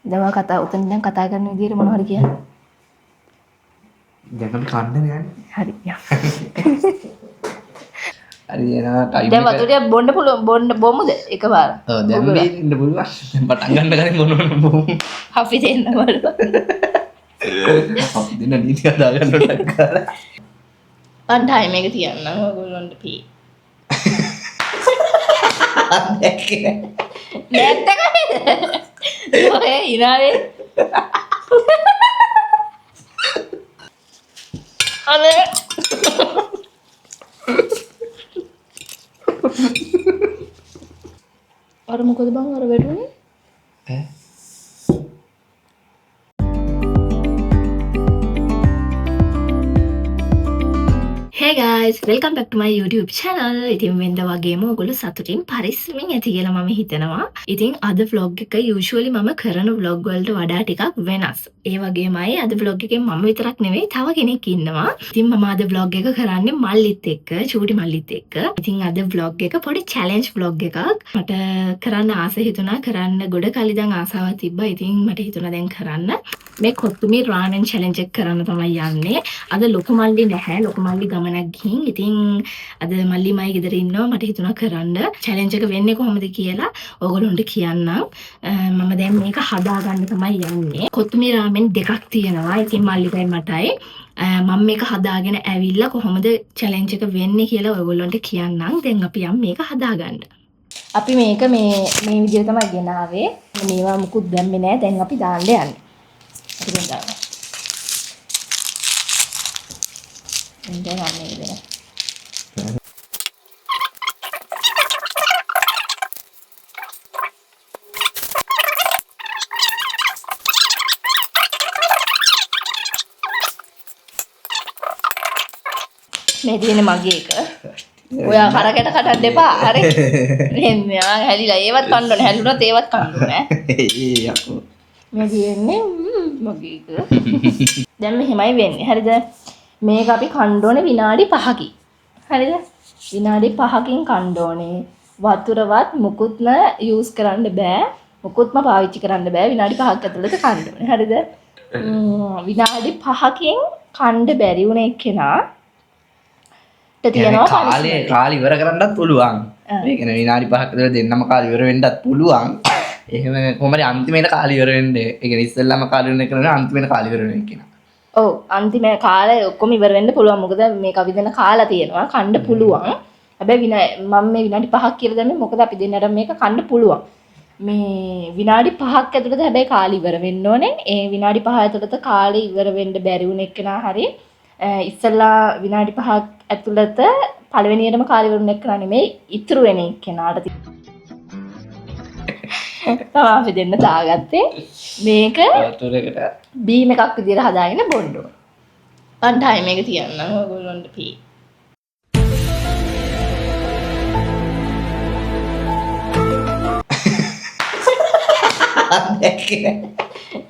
දැන් කතා උතන දැන් කතා කරන විදිහට මොනවද කියන්නේ? දැන් අපි කන්න යන්නේ. හරි. හරි එනවා ටයිම් දැන් වතුරේ බොන්න පුළුවන් බොමුද එකපාර? ඔව් දැන් මේ ඉන්න පුළුවන්. පටන් ගන්න ගන්නේ මොනවද බොමු. අපි දෙන්න බලමු. අපි දෙන්න නීති හදා ගන්න ටක් ගාලා. මං ටයිම් එක තියන්නම් ඔයගොල්ලන්ට පී. නැත්තකද? ඔය ඉනාවේ. අනේ. අර මොකද බං අර වැටුනේ? ඈ Hey guys, welcome back to my YouTube channel. ඉතින් වෙනද වගේම ඔයගොල්ලෝ සතුටින් පරිස්සමින් ඇති කියලා මම හිතනවා. ඉතින් අද vlog එක usually මම කරන vlog වලට වඩා ටිකක් වෙනස්. ඒ වගේමයි අද vlog එකේ මම විතරක් නෙවෙයි තව කෙනෙක් ඉන්නවා. ඉතින් මම අද vlog එක කරන්නේ මල්ලිත් එක්ක, චූටි මල්ලිත් එක්ක. ඉතින් අද vlog එක පොඩි challenge vlog එකක්. මට කරන්න ආස හිතුණා කරන්න ගොඩ කලින් දැන් ආසාවක් තිබ්බා. ඉතින් මට හිතුණා දැන් කරන්න. මේ කොත්තුමි රාමන් challenge එක කරන්න තමයි යන්නේ. අද ලොකු මල්ලි නැහැ. ලොකු මල්ලි ගමනක් ගිහින් ඉතින් අද මල්ලිමයි ගෙදර ඉන්නවා. මට හිතුණා කරන්න challenge එක වෙන්නේ කොහොමද කියලා ඕගොල්ලන්ට කියන්නම්. මම දැන් මේක හදාගන්න තමයි යන්නේ. කොත්තුමි රාමෙන් දෙකක් තියෙනවා. ඉතින් මල්ලිකයි මටයි මම මේක හදාගෙන ඇවිල්ලා කොහොමද challenge එක වෙන්නේ කියලා ඔයගොල්ලන්ට කියන්නම්. දැන් අපි යමු මේක හදාගන්න. අපි මේක මේ විදිහට තමයි ගෙනාවේ. මේවා මුකුත් දැම්මේ නැහැ. දැන් අපි දාන්න යන්නේ. අපි දැන් දාමු. දැන් අන්නේ ඉතින් මේ තියෙන මගේ එක. ඔයා කරකට කටන්න එපා. හරි. එන්නේ ආ හැලිලා ඒවත් කන්න ඕනේ. හැලුණත් ඒවත් කන්න ඕනේ. ඒ යකෝ. මේ තියෙන්නේ මගේ එක. දැන් මෙහෙමයි වෙන්නේ. හරිද? මේක අපි කන්න ඕනේ විනාඩි 5කින්. හරිද? විනාඩි 5කින් කන්න ඕනේ. වතුරවත් මුකුත්ම යූස් කරන්න බෑ. මුකුත්ම පාවිච්චි කරන්න බෑ. විනාඩි 5ක් ඇතුළත කන්න ඕනේ. හරිද? විනාඩි 5කින් කන්න බැරි වුණ එක්කෙනා තියෙනවා කාලේ ඉවර කරන්නත් පුළුවන්. ඒ කියන්නේ විනාඩි 5ක් විතර දෙන්නම කාලේ ඉවර වෙන්නත් පුළුවන්. එහෙම කොහමද අන්තිමේට කාලේ ඉවර වෙන්නේ? ඒ කියන්නේ ඉස්සෙල්ලාම කාලේ ඉවර කරනවා අන්තිමේට කාලේ ඉවර වෙන කෙනා. ඔව් අන්තිම කාලේ ඔක්කොම ඉවර වෙන්න පුළුවන්. මොකද මේක අපි දෙන්න කාලා තියෙනවා. කන්න පුළුවන්. හැබැයි මම මේ විනාඩි 5ක් කියලා දැම්මේ මොකද අපි දෙන්නට මේක කන්න පුළුවන්. මේ විනාඩි 5ක් ඇතුළත හැබැයි කාලේ ඉවර වෙන්න ඕනේ. ඒ විනාඩි 5 ඇතුළත කාලේ ඉවර වෙන්න බැරි වුණ එක්කෙනා හරි ඉස්සෙල්ලා විනාඩි 5ක් ඇතුළත පළවෙනියටම කාලේ ඉවර වුණ එක්කෙනා නෙමෙයි ඉතුරු වෙන එක්කෙනාට තමයි අපි දෙන්න දාගත්තේ. මේක වතුරකට බීම් එකක් විදියට හදාගෙන බොන්න ඕන. මං ටයිම් එක තියන්නම් ඔයගොල්ලන්ට පී.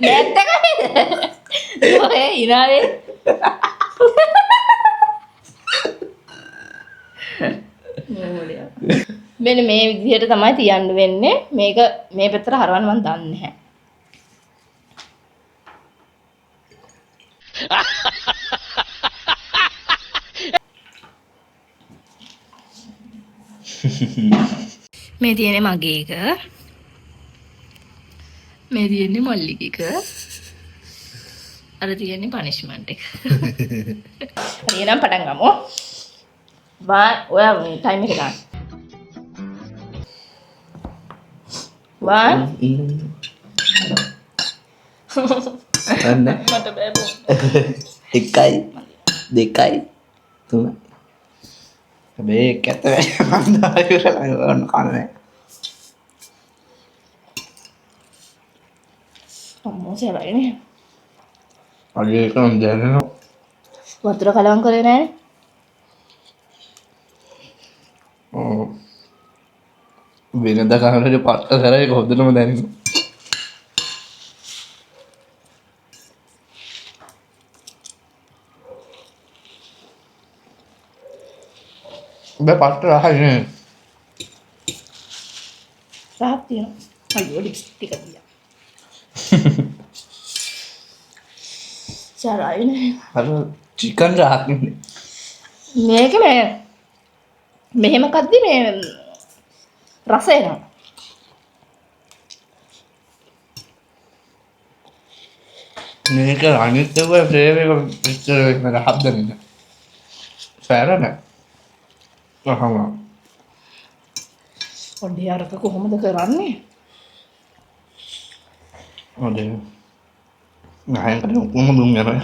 නැත්තකද? ඔය ඉනාවේ. මෙන්න මේ විදිහට තමයි තියන්න වෙන්නේ. මේක මේ පැත්තට හරවන්න මම දන්නේ නැහැ. මේ තියෙන්නේ මගේ එක. මේ තියෙන්නේ මල්ලිගේ එක. අර තියෙන්නේ පනිෂ්මන්ට් එක. හරි එහෙනම් පටන් ගමු. ඔයා මේ ටයිම් එක දාන්න. 1 අන්න මට බෑ බෝ. 1යි 2යි 3යි. හැබැයි කැත මම දාලා කන්න කන්නේ. අම්මෝ සෙවයිනේ. අද ඒක නම් දැනෙනවා. වතුර කලවම් කරේ නැහැ. ඔව්. වෙනදා කනට පට්ට සැරේ හොඳටම දැනෙනවා. බෑ පට්ට රහයි නේ. රහක් තියෙනවා. අයියෝ ටික තියා. සරයිනේ. අර චිකන් රාක්නේ. මේක මේ මෙහෙම කද්දි මේ රස එනවා. මේක අනිත් ඒවා ෆ්ලේවර් එක පිටර වෙන හදන්නේ. සෑර නෑ. අහම. පොඩි අරක කොහොමද කරන්නේ? ඔතේ. නෑ කඩේ කොහොමද දුම් යනවා.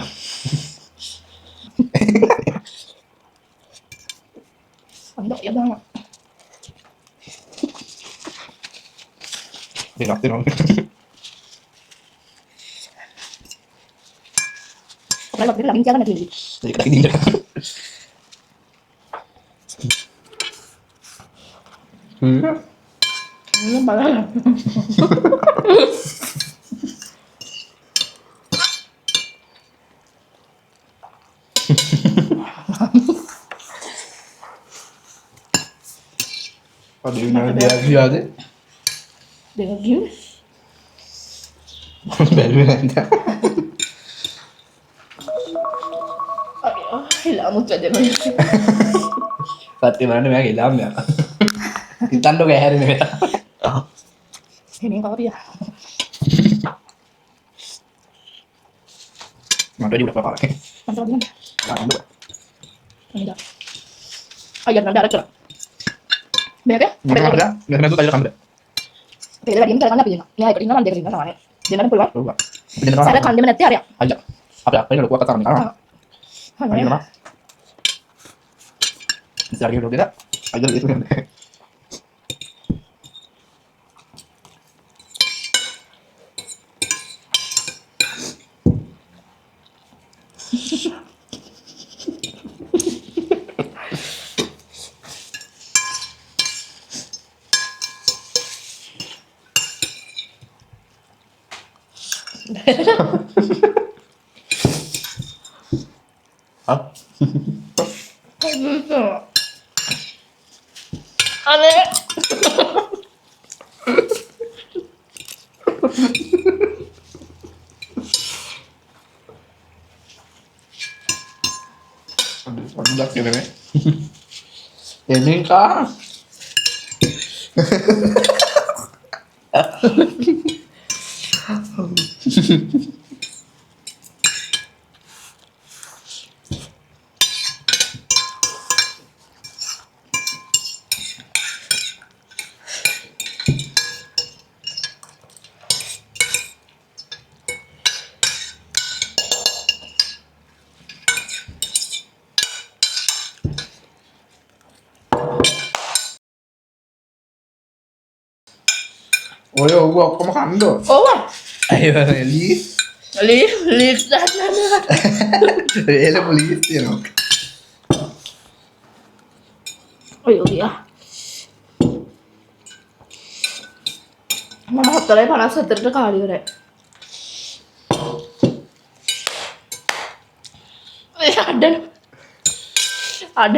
අන්දෝ යදාම. දෙකක් දෙනවා. ඔයාලා අපිට ළඟින් තියාගන්න තියෙන්නේ. ඒක දකින්න ඉන්න. බලන්න. අද විනාඩි දෙකක් ගියාද? දෙකක් ගියේ. බැලුවේ නැද්ද? හිලාමුත් වැදෙනවා. සත්‍ය බලන්න මෙයාගේ ඉලාම් යනවා. හිතන්නක ඇහැරෙන වෙලාව. එනේ කාපියා. මට වැඩි උඩ පාරක්. මන්ට වදින්න. ගන්න. නේද? අයියා නඩ අරකලා. මේක මම නේද බයිලා කම්බද. පෙර වැඩිම කරගන්න අපි දෙනවා. මෙයා එකට ඉන්නවා මම දෙකට ඉන්නවා සමානේ. දෙන්නත් පුළුවන්. ඔව්. දෙන්නවා. සර කන්දෙම නැත්තේ අරයා. අයියා. අපේ අපේ ලොකුව කතා කරනවා. අයියා. ඉතින් ලොකේද? අයියා ඒක නේ. Ah. අනේ Udah gitu nih. Ini kah? Oh ya, gua kok makan dong. ඕව Ayo, Eli. ලීස් දාන්න. Eli polis ya, no. ඔය ගියා. මම 4:54ට කාලි ඉවරයි. අඩ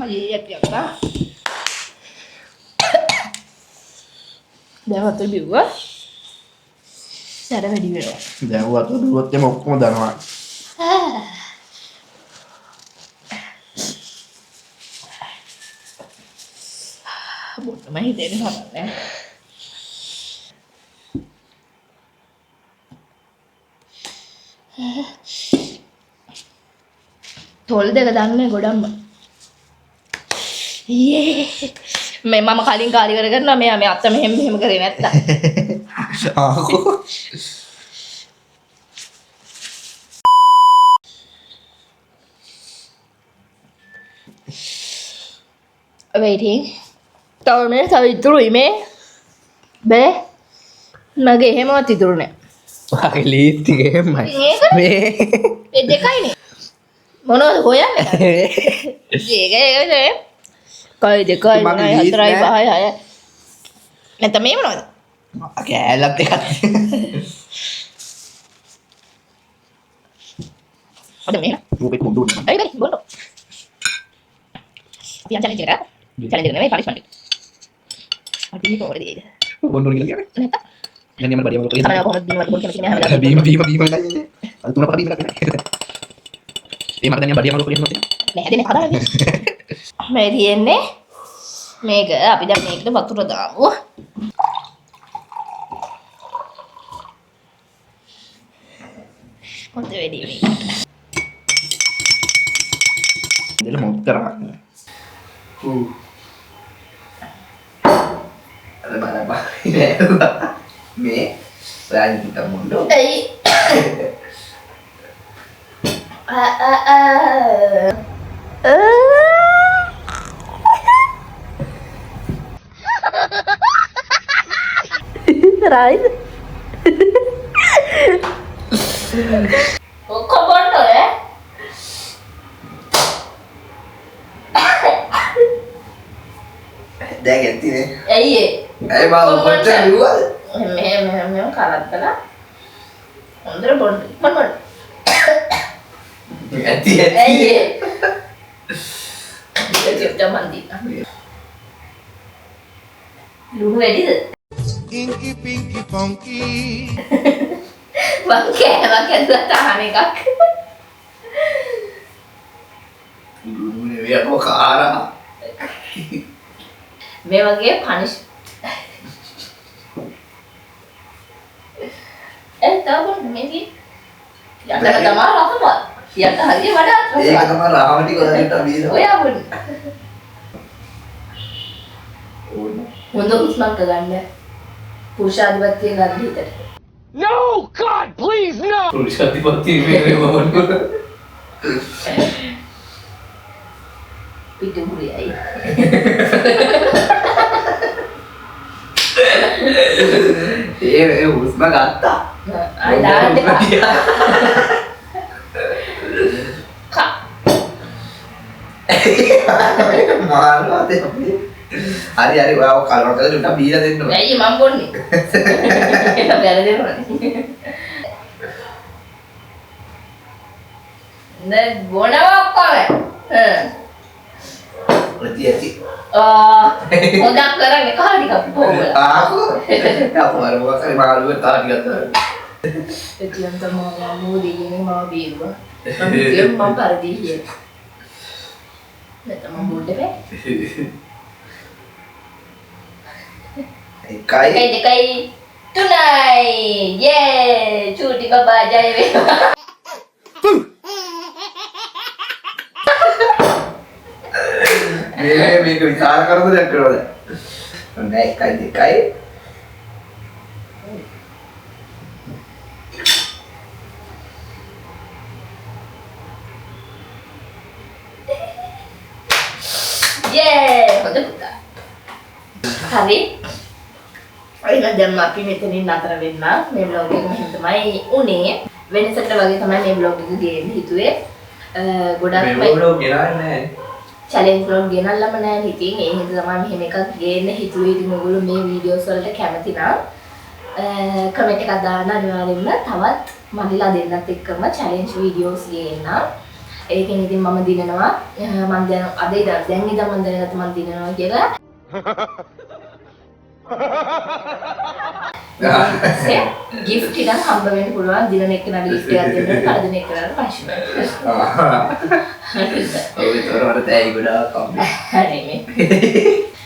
iya ternyata දැන් වතුර බිව්වා සැර වැඩි වෙනවා දැන් වතුර දුවත් එම ඔක්කොම දනවා. බොන්නම හිතෙන්නේ හදන්නේ තොල් දෙක දාන්නේ ගොඩක්ම යේ මේ මම කලින් කාර්යකර කරනවා මෙයා මේ අත්ත මෙහෙම කරේ නැත්තා ආකෝ. waiting තවනේ තව ඉතුරුයි මේ බෑ මගේ එහෙමවත් ඉතුරු නෑ Pakai litik emang. ඒ දෙකයිනේ මොනවද හොයන්නේ ඒක කයි දෙකයි මගේ නයි ලීස් හතරයි නෑ. පහයි හයයි නැත්නම් මේ මොනවද Pakai alat ya. අද මේ රූපේ කොහොමද දුන්නේ? ඇයි බයි බොන්න. අපි challenge එකට. challenge එක නෙමෙයි punishment එක. අපි කොහොමද දෙයිද? බොන්න ඕන කියලා කියන්නේ. නැත්නම් දැන් යමන බඩියම ලොකේ. තමයි කොහොමද දිනවල බොන්න කියලා කියන්නේ බීම නෑ. අද තුන පහ බීම නෑ. ඒ මට දැන් බඩියම ලොකේ නෝතේ. නෑ දෙන්නේ හදාගන්න. මේ තියෙන්නේ මේක අපි දැන් මේකට වතුර දාමු. හොඳ වෙඩි මේ. දෙල මොක් කරා. අර බලපන්. මේ ඔයාලා හිත මොන්ඩෝ. ඇයි? Right? ඔක්කොම බොන්න ඕනේ. දැන් ඇත්තිනේ. ඇයි ඒ? ඇයි මම කොච්චර ලිව්වද? මෙහෙම කරත්තලා හොඳට බොන්න. බොන්න. ඇත්ති ඇයි ඒ? ඒක තමයි. ලුණු වැඩිද? Inky Pinky Ponky. මං කෑවා තහන එකක්. දුන්නේ වියකෝ කාරා. මේ වගේ පනිෂ් එතකොට මේකේ යන්න තමයි රසම. යන්න හරිය වඩා ඒක තමයි රාමටි කොහෙන්ට බීලා. ඔයා බොන්න. ඕන. හොඳ උස්මක් ගන්න. පුරුෂාධිපත්‍ය ගන්න හිතට. No, God, please, no! පුරුෂාධිපති මේ මොනවා. පිටුපුරියයි. ඒ හුස්ම ගත්තා. ආයි දාන්න එපා. කා. මාරවත් හරි හරි ඔයාව කලවම් කරලා උන්ට බීලා දෙන්න ඕනේ. ඇයි මම බොන්නේ? ඒක බැලදෙන්නේ. නේ බොනවා ඔක්කොම. ප්‍රතියති. හොඳක් කරන්නේ කහ ටිකක් බොවලා. ආකෝ. අපමාර මොකක් හරි මාළුවේ තා ටිකක් කරා. එතියන් තමයි මොදීනේ මම බීරුවා. මම පරිදි හිය. නැත්නම් මම බොන්න බෑ. එකයි එකයි දෙකයි තුනයි. යේ! චූටි බබා ජය වේවා. මේක විචාර කරපු දෙයක් කරවල. නෑ එකයි දෙකයි. යේ! හොඳ පුතා. හරි. අයින දැන් අපි මෙතනින් නතර වෙන්න. මේ vlog එක මෙහෙම තමයි උනේ. වෙනසකට වගේ තමයි මේ vlog එක ගේන්න හිතුවේ. ගොඩක් මේ වලෝ ගෙනාවේ නෑ. challenge vlog ගෙනල්ලම නැහැ ඉතින් ඒ හින්දා තමයි මෙහෙම එකක් ගේන්න හිතුවේ. ඉතින් ඔයගොල්ලෝ මේ වීඩියෝස් වලට කැමති නම් කමෙන්ට් එකක් දාන්න අනිවාර්යෙන්ම තවත් මල්ලිලා දෙන්නත් එක්කම challenge videos ගේන්න. ඒකෙන් ඉතින් මම දිනනවා මම දැන් අද දැන් ඉඳන් මම දැනගත්ත මම දිනනවා කියලා. gift එකක් හම්බ වෙන්න පුළුවන් දිනන එක්කනට gift එකක් දෙන්න පළදින එක්කනට පස්සේ. ඔය විතර වල තෑයි ගොඩාක් කම්. හරි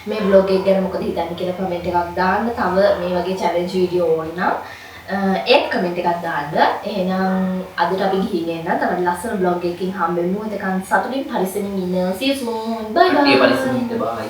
මේ vlog එක ගැන මොකද හිතන්නේ කියලා කමෙන්ට් එකක් දාන්න. තව මේ වගේ challenge video ඕන නම් ඒත් කමෙන්ට් එකක් දාන්න. එහෙනම් අදට අපි ගිහින් එන්න. තව ලස්සන vlog එකකින් හම්බෙමු. එතකන් සතුටින් පරිස්සමින් ඉන්න. See you soon. Bye bye. ඒ පරිස්සමින් ඉන්න බයි.